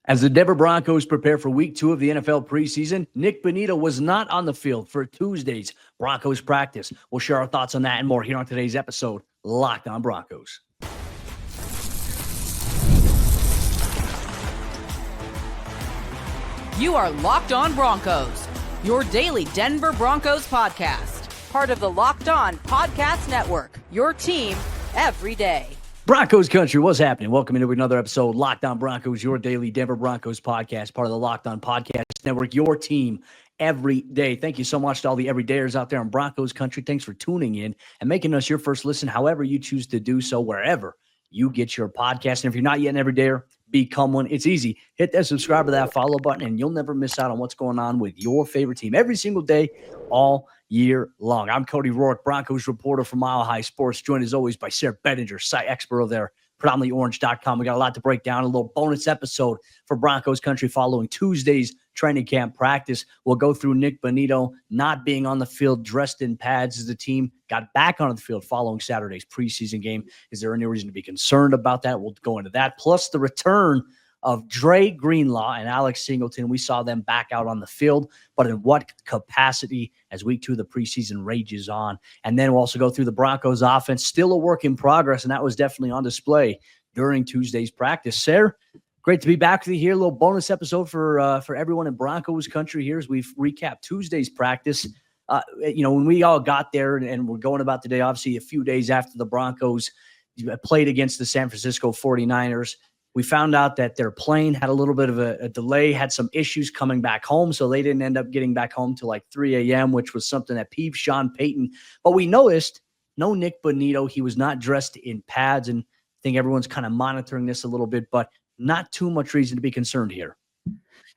As the Denver Broncos prepare for week 2 of the NFL preseason, Nik Bonitto was not on the field for Tuesday's Broncos practice. We'll share our thoughts on that and more here on today's episode, Locked on Broncos. You are Locked on Broncos, your daily Denver Broncos podcast. Part of the Locked on Podcast Network, your team every day. Broncos Country, what's happening? Welcome into another episode, Locked on Broncos, your daily Denver Broncos podcast, part of the Locked on Podcast Network, your team every day. Thank you so much to all the everydayers out there in Broncos Country. Thanks for tuning in and making us your first listen, however you choose to do so, wherever you get your podcast. And if you're not yet an everydayer, become one. It's easy. Hit that subscribe to that follow button, and you'll never miss out on what's going on with your favorite team every single day, all year long. I'm Cody Roark, Broncos reporter for Mile High Sports, joined as always by Sayre Bedinger, site expert over there, predominantlyorange.com. We got a lot to break down, a little bonus episode for Broncos Country following Tuesday's training camp practice. We'll go through Nik Bonitto not being on the field dressed in pads as the team got back onto the field following Saturday's preseason game. Is there any reason to be concerned about that? We'll go into that. Plus the return of Greenlaw and Alex Singleton. We saw them back out on the field, but in what capacity as week 2 of the preseason rages on. And then we'll also go through the Broncos offense, still a work in progress, and that was definitely on display during Tuesday's practice. Sayre, great to be back with you here. A little bonus episode for everyone in Broncos Country here as we've recapped Tuesday's practice. When we all got there and we're going about today, obviously a few days after the Broncos played against the San Francisco 49ers, we found out that their plane had a little bit of a delay, had some issues coming back home, so they didn't end up getting back home till like 3 a.m., which was something that peeved Sean Payton. But we noticed no Nik Bonitto. He was not dressed in pads, and I think everyone's kind of monitoring this a little bit, but not too much reason to be concerned here.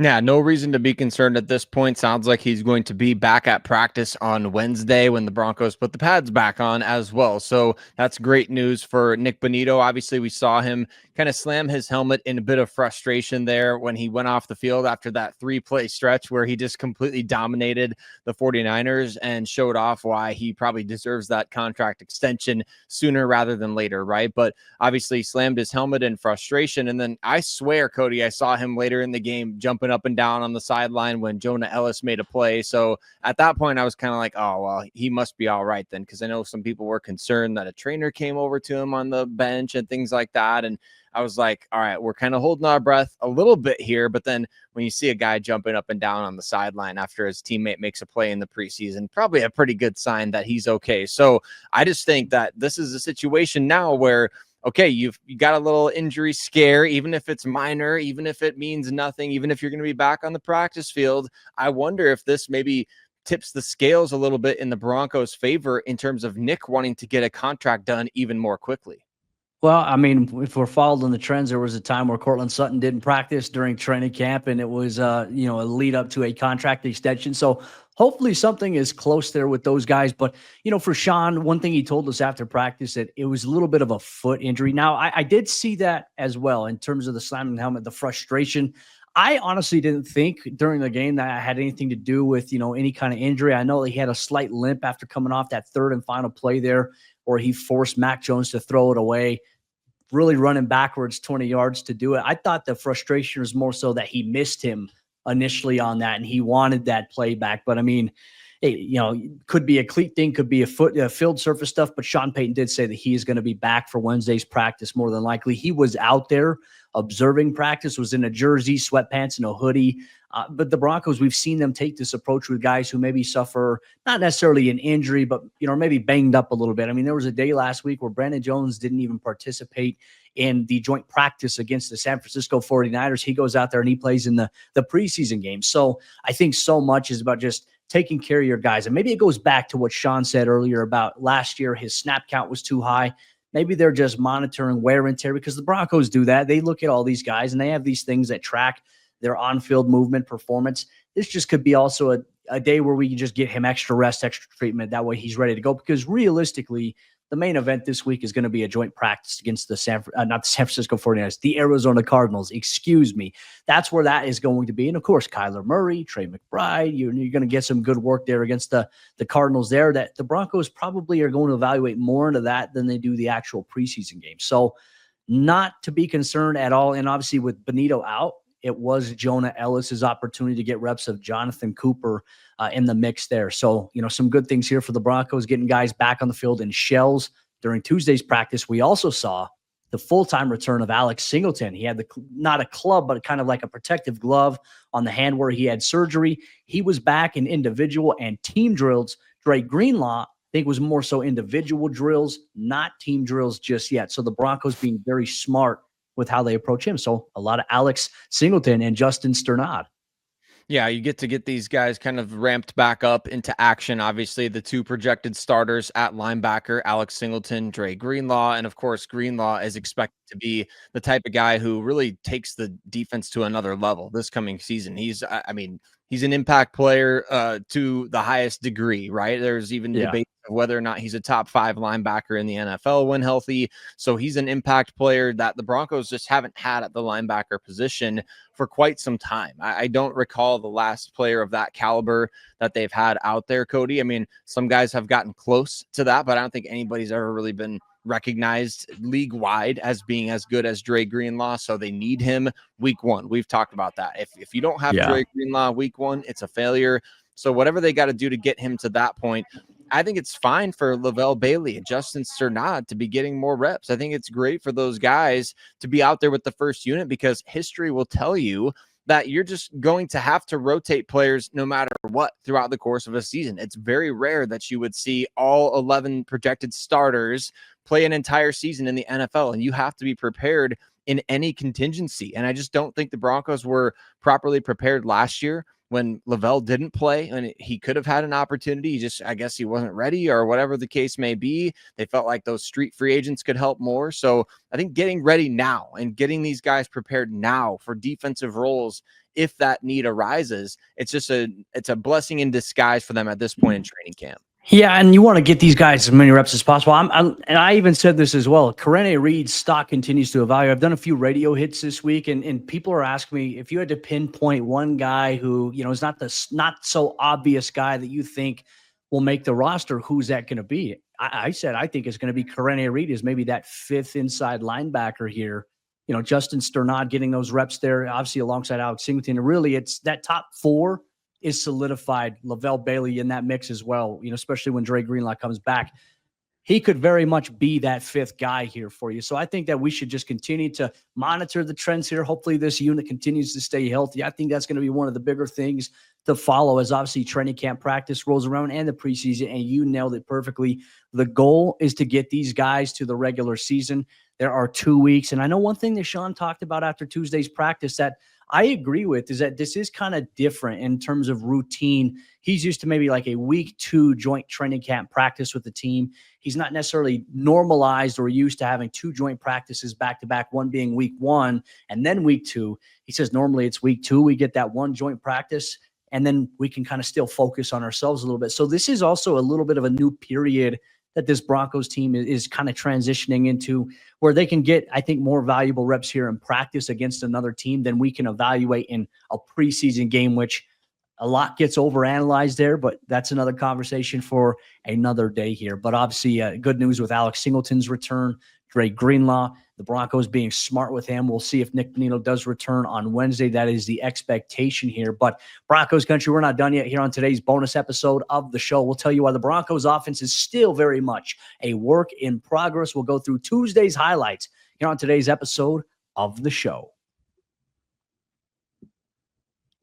Yeah, no reason to be concerned at this point. Sounds like he's going to be back at practice on Wednesday when the Broncos put the pads back on as well. So that's great news for Nik Bonitto. Obviously, we saw him kind of slam his helmet in a bit of frustration there when he went off the field after that 3-play stretch where he just completely dominated the 49ers and showed off why he probably deserves that contract extension sooner rather than later, right? But obviously slammed his helmet in frustration. And then I swear, Cody, I saw him later in the game jumping up and down on the sideline when Jonah Ellis made a play. So at that point, I was kind of like, oh, well, he must be all right then, because I know some people were concerned that a trainer came over to him on the bench and things like that. And I was like, all right, we're kind of holding our breath a little bit here. But then when you see a guy jumping up and down on the sideline after his teammate makes a play in the preseason, probably a pretty good sign that he's okay. So I just think that this is a situation now where, okay, you got a little injury scare, even if it's minor, even if it means nothing, even if you're going to be back on the practice field. I wonder if this maybe tips the scales a little bit in the Broncos' favor in terms of Nik wanting to get a contract done even more quickly. Well, I mean, if we're following the trends, there was a time where Courtland Sutton didn't practice during training camp, and it was, a lead up to a contract extension. So hopefully something is close there with those guys. But, for Sean, one thing he told us after practice that it was a little bit of a foot injury. Now, I did see that as well in terms of the slamming the helmet, the frustration. I honestly didn't think during the game that I had anything to do with, any kind of injury. I know he had a slight limp after coming off that third and final play there, where he forced Mac Jones to throw it away, really running backwards 20 yards to do it. I thought the frustration was more so that he missed him initially on that, and he wanted that play back. But I mean, could be a cleat thing, could be a field surface stuff, but Sean Payton did say that he is going to be back for Wednesday's practice more than likely. He was out there observing practice, was in a jersey, sweatpants, and a hoodie. But the Broncos, we've seen them take this approach with guys who maybe suffer not necessarily an injury, but maybe banged up a little bit. I mean, there was a day last week where Brandon Jones didn't even participate in the joint practice against the San Francisco 49ers. He goes out there and he plays in the preseason game. So I think so much is about just taking care of your guys. And maybe it goes back to what Sean said earlier about last year, his snap count was too high. Maybe they're just monitoring wear and tear, because the Broncos do that. They look at all these guys and they have these things that track their on-field movement performance. This just could be also a day where we can just get him extra rest, extra treatment. That way he's ready to go, because realistically, the main event this week is going to be a joint practice against not the San Francisco 49ers, the Arizona Cardinals, excuse me. That's where that is going to be. And of course, Kyler Murray, Trey McBride, you're going to get some good work there against the Cardinals there, that the Broncos probably are going to evaluate more into that than they do the actual preseason game. So not to be concerned at all. And obviously with Bonitto out, it was Jonah Ellis's opportunity to get reps of Jonathan Cooper in the mix there. So, some good things here for the Broncos, getting guys back on the field in shells. During Tuesday's practice, we also saw the full-time return of Alex Singleton. He had not a club, but kind of like a protective glove on the hand where he had surgery. He was back in individual and team drills. Dre Greenlaw, I think, was more so individual drills, not team drills just yet. So the Broncos being very smart with how they approach him. So a lot of Alex Singleton and Justin Sternad. Yeah, you get to get these guys kind of ramped back up into action. Obviously, the two projected starters at linebacker, Alex Singleton, Dre Greenlaw. And of course, Greenlaw is expected to be the type of guy who really takes the defense to another level this coming season. He's an impact player to the highest degree, right? There's even debate of whether or not he's a top 5 linebacker in the NFL when healthy. So he's an impact player that the Broncos just haven't had at the linebacker position for quite some time. I don't recall the last player of that caliber that they've had out there, Cody. I mean, some guys have gotten close to that, but I don't think anybody's ever really been recognized league-wide as being as good as Dre Greenlaw, so they need him week 1. We've talked about that. If you don't have Dre Greenlaw week 1, it's a failure. So whatever they got to do to get him to that point, I think it's fine for Lavelle Bailey and Justin Sternad to be getting more reps. I think it's great for those guys to be out there with the first unit, because history will tell you that you're just going to have to rotate players no matter what throughout the course of a season. It's very rare that you would see all 11 projected starters play an entire season in the NFL, and you have to be prepared in any contingency. And I just don't think the Broncos were properly prepared last year when Lavelle didn't play, and he could have had an opportunity. I guess he wasn't ready, or whatever the case may be. They felt like those street free agents could help more. So I think getting ready now and getting these guys prepared now for defensive roles, if that need arises, it's a blessing in disguise for them at this point in training camp. Yeah, and you want to get these guys as many reps as possible. And I even said this as well. Karene Reed's stock continues to evaluate. I've done a few radio hits this week, and people are asking me if you had to pinpoint one guy who, is not so obvious guy that you think will make the roster, who's that going to be? I said I think it's going to be Karene Reed, is maybe that 5th inside linebacker here. Justin Sternad getting those reps there, obviously alongside Alex Singleton. Really, it's that top 4 is solidified. Lavelle Bailey in that mix as well, especially when Dre Greenlaw comes back. He could very much be that 5th guy here for you. So I think that we should just continue to monitor the trends here. Hopefully this unit continues to stay healthy. I think that's going to be one of the bigger things to follow as obviously training camp practice rolls around and the preseason, and you nailed it perfectly. The goal is to get these guys to the regular season. There are 2 weeks. And I know one thing that Sean talked about after Tuesday's practice that I agree with is that this is kind of different in terms of routine. He's used to maybe like a week 2 joint training camp practice with the team. He's not necessarily normalized or used to having 2 joint practices back to back, one being week 1 and then week 2. He says normally it's week 2. We get that one joint practice, and then we can kind of still focus on ourselves a little bit. So this is also a little bit of a new period that this Broncos team is kind of transitioning into, where they can get, I think, more valuable reps here in practice against another team than we can evaluate in a preseason game, which a lot gets overanalyzed there, but that's another conversation for another day here. But obviously, good news with Alex Singleton's return, Dre Greenlaw, the Broncos being smart with him. We'll see if Nik Bonitto does return on Wednesday. That is the expectation here. But Broncos Country, we're not done yet here on today's bonus episode of the show. We'll tell you why the Broncos offense is still very much a work in progress. We'll go through Tuesday's highlights here on today's episode of the show.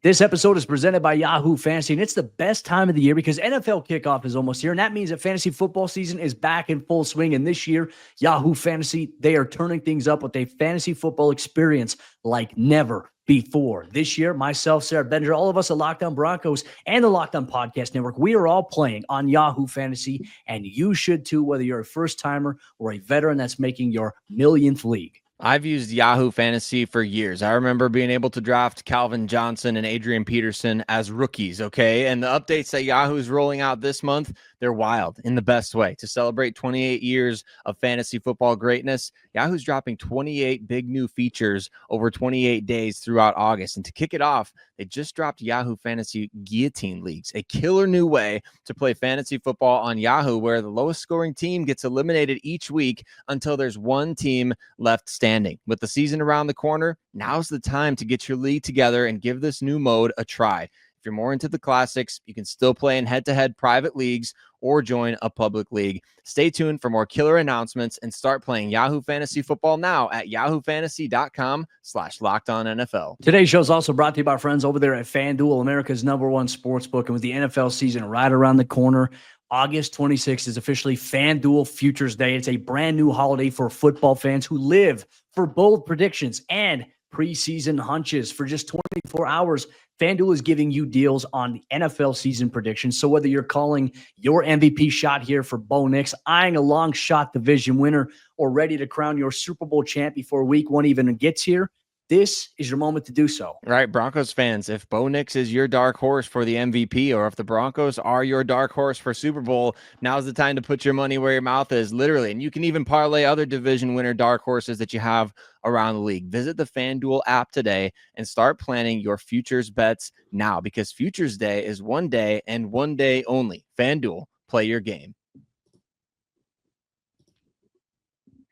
This episode is presented by Yahoo Fantasy, and it's the best time of the year because NFL kickoff is almost here, and that means that fantasy football season is back in full swing. And this year, Yahoo Fantasy, they are turning things up with a fantasy football experience like never before. This year, myself, Sayre Bedinger, all of us at Locked On Broncos and the Locked On Podcast Network, we are all playing on Yahoo Fantasy, and you should too, whether you're a first-timer or a veteran that's making your millionth league. I've used Yahoo Fantasy for years. I remember being able to draft Calvin Johnson and Adrian Peterson as rookies, okay? And the updates that Yahoo is rolling out this month, They're wild in the best way. To celebrate 28 years of fantasy football greatness, Yahoo's dropping 28 big new features over 28 days throughout August. And to kick it off, they just dropped Yahoo Fantasy Guillotine Leagues, a killer new way to play fantasy football on Yahoo, where the lowest scoring team gets eliminated each week until there's one team left standing. With the season around the corner, now's the time to get your league together and give this new mode a try. If you're more into the classics, you can still play in head-to-head private leagues or join a public league. Stay tuned for more killer announcements and start playing Yahoo Fantasy Football now at yahoofantasy.com/LockedOnNFL. Today's show is also brought to you by our friends over there at FanDuel, America's #1 sportsbook. And with the NFL season right around the corner, August 26th is officially FanDuel Futures Day. It's a brand new holiday for football fans who live for bold predictions and preseason hunches. For just 24 hours, FanDuel is giving you deals on NFL season predictions. So whether you're calling your MVP shot here for Bo Nix, eyeing a long shot division winner, or ready to crown your Super Bowl champ before week one even gets here, this is your moment to do so. Right, Broncos fans, if Bo Nix is your dark horse for the MVP, or if the Broncos are your dark horse for Super Bowl, now's the time to put your money where your mouth is, literally. And you can even parlay other division winner dark horses that you have around the league. Visit the FanDuel app today and start planning your futures bets now, because Futures Day is one day and one day only. FanDuel, play your game.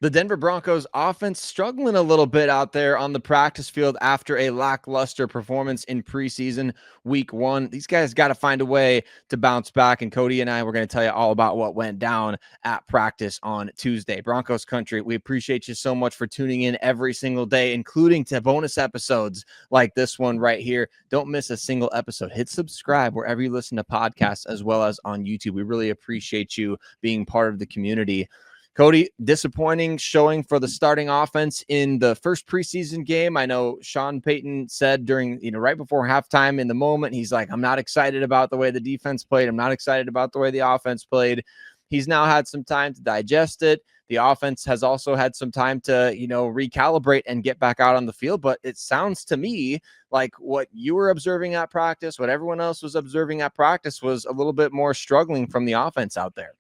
The Denver Broncos offense struggling a little bit out there on the practice field after a lackluster performance in preseason week 1. These guys got to find a way to bounce back, and Cody and I were going to tell you all about what went down at practice on Tuesday. Broncos Country, we appreciate you so much for tuning in every single day, including to bonus episodes like this one right here. Don't miss a single episode. Hit subscribe wherever you listen to podcasts, as well as on YouTube. We really appreciate you being part of the community. Cody, disappointing showing for the starting offense in the first preseason game. I know Sean Payton said during, right before halftime in the moment, he's like, I'm not excited about the way the defense played. I'm not excited about the way the offense played. He's now had some time to digest it. The offense has also had some time to, recalibrate and get back out on the field. But it sounds to me like what you were observing at practice, what everyone else was observing at practice, was a little bit more struggling from the offense out there.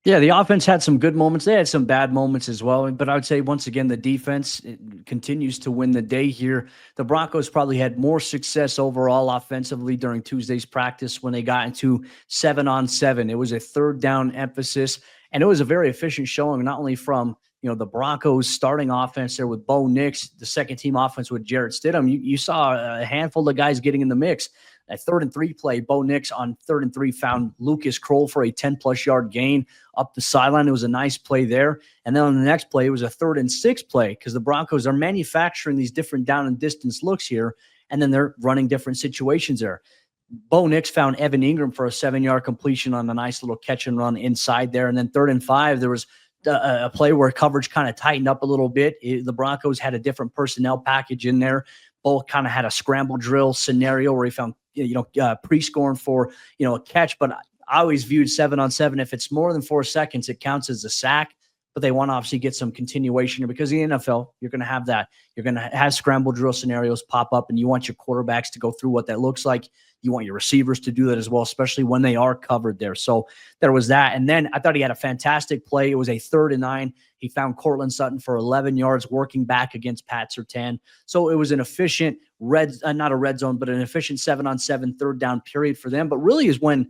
Yeah, the offense had some good moments. They had some bad moments as well. But I would say, once again, the defense continues to win the day here. The Broncos probably had more success overall offensively during Tuesday's practice when they got into 7-on-7. It was a third down emphasis, and it was a very efficient showing, not only from the Broncos starting offense there with Bo Nix, the second team offense with Jarrett Stidham. You saw a handful of guys getting in the mix. A 3rd-and-3 play, Bo Nix on 3rd-and-3 found Lucas Kroll for a 10-plus yard gain up the sideline. It was a nice play there. And then on the next play, it was a 3rd-and-6 play, because the Broncos are manufacturing these different down and distance looks here, and then they're running different situations there. Bo Nix found Evan Ingram for a 7-yard completion on a nice little catch and run inside there. And then 3rd-and-5, there was a play where coverage kind of tightened up a little bit. The Broncos had a different personnel package in there. Bo kind of had a scramble drill scenario where he found pre-scoring for a catch. But I always viewed 7-on-7, if it's more than 4 seconds, it counts as a sack. But they want to obviously get some continuation here, because in the NFL, you're going to have that. You're going to have scramble drill scenarios pop up, and you want your quarterbacks to go through what that looks like. You want your receivers to do that as well, especially when they are covered there. So there was that. And then I thought he had a fantastic play. It was a 3rd-and-9. He found Cortland Sutton for 11 yards working back against Pat Surtain. So it was an efficient not a red zone, but an efficient 7-on-7 third down period for them. But really is when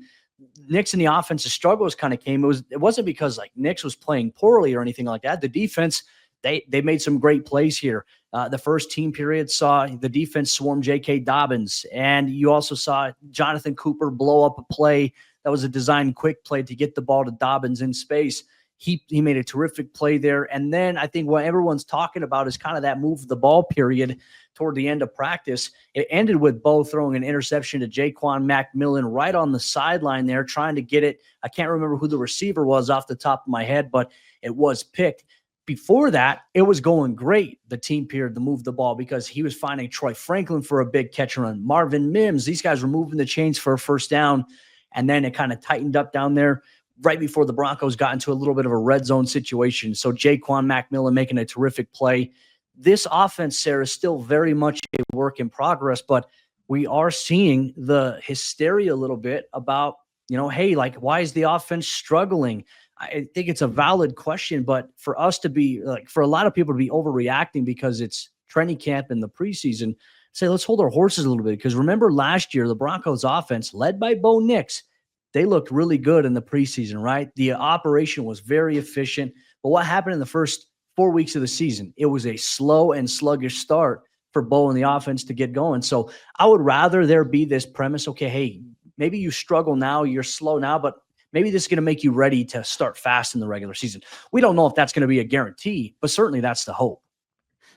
Nix and the offensive struggles kind of came. It wasn't because Nix was playing poorly or anything like that. The defense, they made some great plays here. The first team period saw the defense swarm J.K. Dobbins, and you also saw Jonathan Cooper blow up a play that was a designed quick play to get the ball to Dobbins in space. He made a terrific play there. And then I think what everyone's talking about is kind of that move the ball period toward the end of practice. It ended with Bo throwing an interception to Jaquan McMillan right on the sideline there, trying to get it. I can't remember who the receiver was off the top of my head, but it was picked. Before that, it was going great, the team period, to move the ball, because he was finding Troy Franklin for a big catch and run. Marvin Mims, these guys were moving the chains for a first down, and then it kind of tightened up down there right before the Broncos got into a little bit of a red zone situation. So Jaquan McMillan making a terrific play. This offense, Sarah, is still very much a work in progress, but we are seeing the hysteria a little bit about hey, like, why is the offense struggling? I think it's a valid question, but for us to be like, for a lot of people to be overreacting because it's training camp in the preseason, say, let's hold our horses a little bit. Because remember last year, the Broncos offense led by Bo Nix, they looked really good in the preseason, right? The operation was very efficient. But what happened in the first 4 weeks of the season? It was a slow and sluggish start for Bo and the offense to get going. So I would rather there be this premise, okay, hey, maybe you struggle now, you're slow now, but maybe this is going to make you ready to start fast in the regular season. We don't know if that's going to be a guarantee, but certainly that's the hope.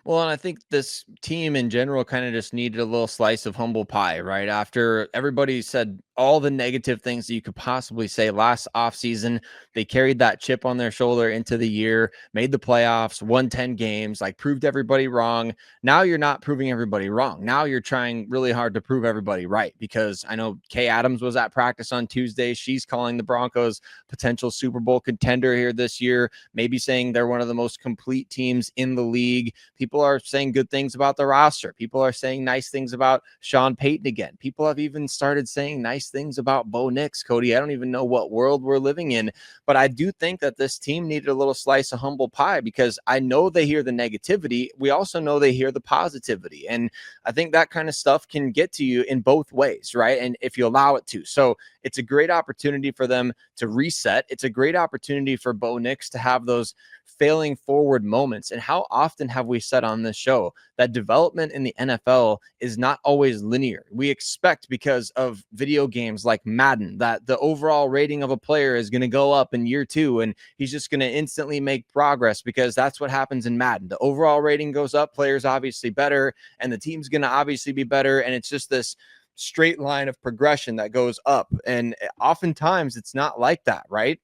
Well, and I think this team in general kind of just needed a little slice of humble pie, right? After everybody said all the negative things that you could possibly say last offseason, they carried that chip on their shoulder into the year, made the playoffs, won 10 games, like proved everybody wrong. Now you're not proving everybody wrong. Now you're trying really hard to prove everybody right, because I know Kay Adams was at practice on Tuesday. She's calling the Broncos potential Super Bowl contender here this year, maybe saying they're one of the most complete teams in the league. People are saying good things about the roster. People are saying nice things about Sean Payton again. People have even started saying nice things about Bo Nix, Cody. I don't even know what world we're living in, but I do think that this team needed a little slice of humble pie, because I know they hear the negativity. We also know they hear the positivity. And I think that kind of stuff can get to you in both ways, right? And if you allow it to. So it's a great opportunity for them to reset. It's a great opportunity for Bo Nix to have those failing forward moments. And how often have we said on this show that development in the NFL is not always linear? We expect, because of video games like Madden, that the overall rating of a player is going to go up in year 2 and he's just going to instantly make progress, because that's what happens in Madden. The overall rating goes up, players obviously better, and the team's going to obviously be better. And it's just this straight line of progression that goes up. And oftentimes it's not like that, right?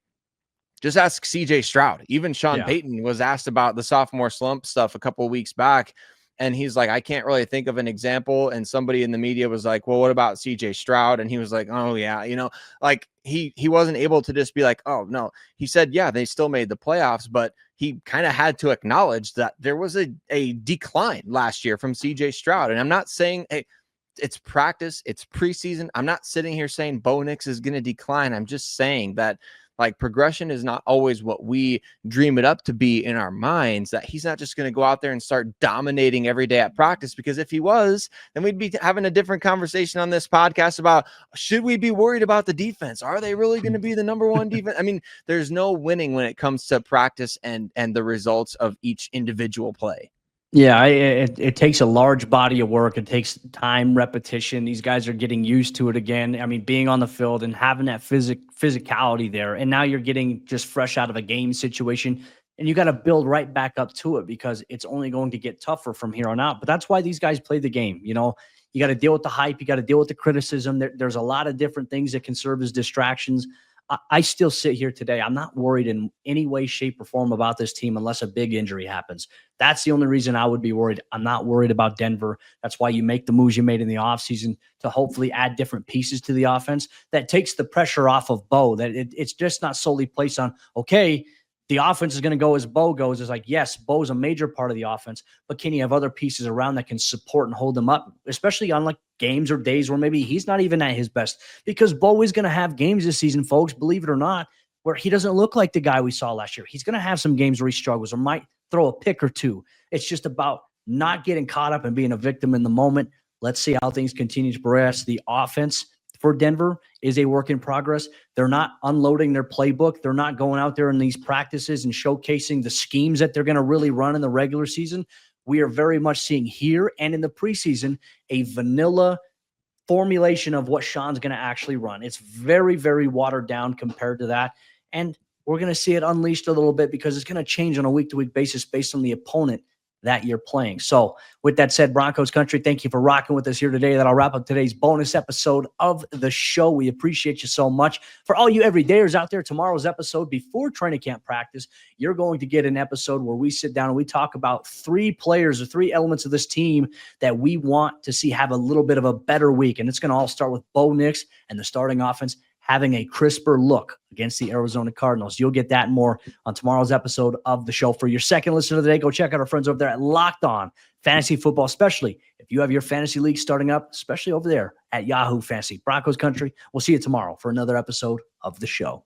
Just ask CJ Stroud. Even Sean Payton was asked about the sophomore slump stuff a couple of weeks back, and he's like, I can't really think of an example. And somebody in the media was like, well, what about CJ Stroud? And he was like, oh yeah, like he wasn't able to just be like, oh no. He said, yeah, they still made the playoffs, but he kind of had to acknowledge that there was a decline last year from CJ Stroud. And I'm not saying, hey, it's practice, it's preseason. I'm not sitting here saying Bo Nix is going to decline. I'm just saying that, like, progression is not always what we dream it up to be in our minds, that he's not just going to go out there and start dominating every day at practice, because if he was, then we'd be having a different conversation on this podcast about, should we be worried about the defense? Are they really going to be the number one defense? I mean, there's no winning when it comes to practice and the results of each individual play. Yeah, it takes a large body of work. It takes time, repetition. These guys are getting used to it again. I mean, being on the field and having that physicality there. And now you're getting just fresh out of a game situation, and you got to build right back up to it, because it's only going to get tougher from here on out. But that's why these guys play the game. You got to deal with the hype. You got to deal with the criticism. There's a lot of different things that can serve as distractions. I still sit here today. I'm not worried in any way, shape, or form about this team unless a big injury happens. That's the only reason I would be worried. I'm not worried about Denver. That's why you make the moves you made in the offseason to hopefully add different pieces to the offense. That takes the pressure off of Bo. That it's just not solely placed on, okay, the offense is going to go as Bo goes. It's like, yes, Bo's a major part of the offense, but can you have other pieces around that can support and hold them up, especially on like games or days where maybe he's not even at his best? Because Bo is going to have games this season, folks, believe it or not, where he doesn't look like the guy we saw last year. He's going to have some games where he struggles or might throw a pick or two. It's just about not getting caught up and being a victim in the moment. Let's see how things continue to progress. The offense for Denver is a work in progress. They're not unloading their playbook. They're not going out there in these practices and showcasing the schemes that they're going to really run in the regular season. We are very much seeing here and in the preseason a vanilla formulation of what Sean's going to actually run. It's very, very watered down compared to that. And we're going to see it unleashed a little bit, because it's going to change on a week-to-week basis based on the opponent that you're playing. So with that said, Broncos Country, thank you for rocking with us here today. That'll wrap up today's bonus episode of the show. We appreciate you so much. For all you everydayers out there, tomorrow's episode before training camp practice, you're going to get an episode where we sit down and we talk about 3 players or 3 elements of this team that we want to see have a little bit of a better week. And it's going to all start with Bo Nix and the starting offense having a crisper look against the Arizona Cardinals. You'll get that and more on tomorrow's episode of the show. For your second listener of the day, go check out our friends over there at Locked On Fantasy Football, especially if you have your fantasy league starting up, especially over there at Yahoo Fantasy. Broncos Country, we'll see you tomorrow for another episode of the show.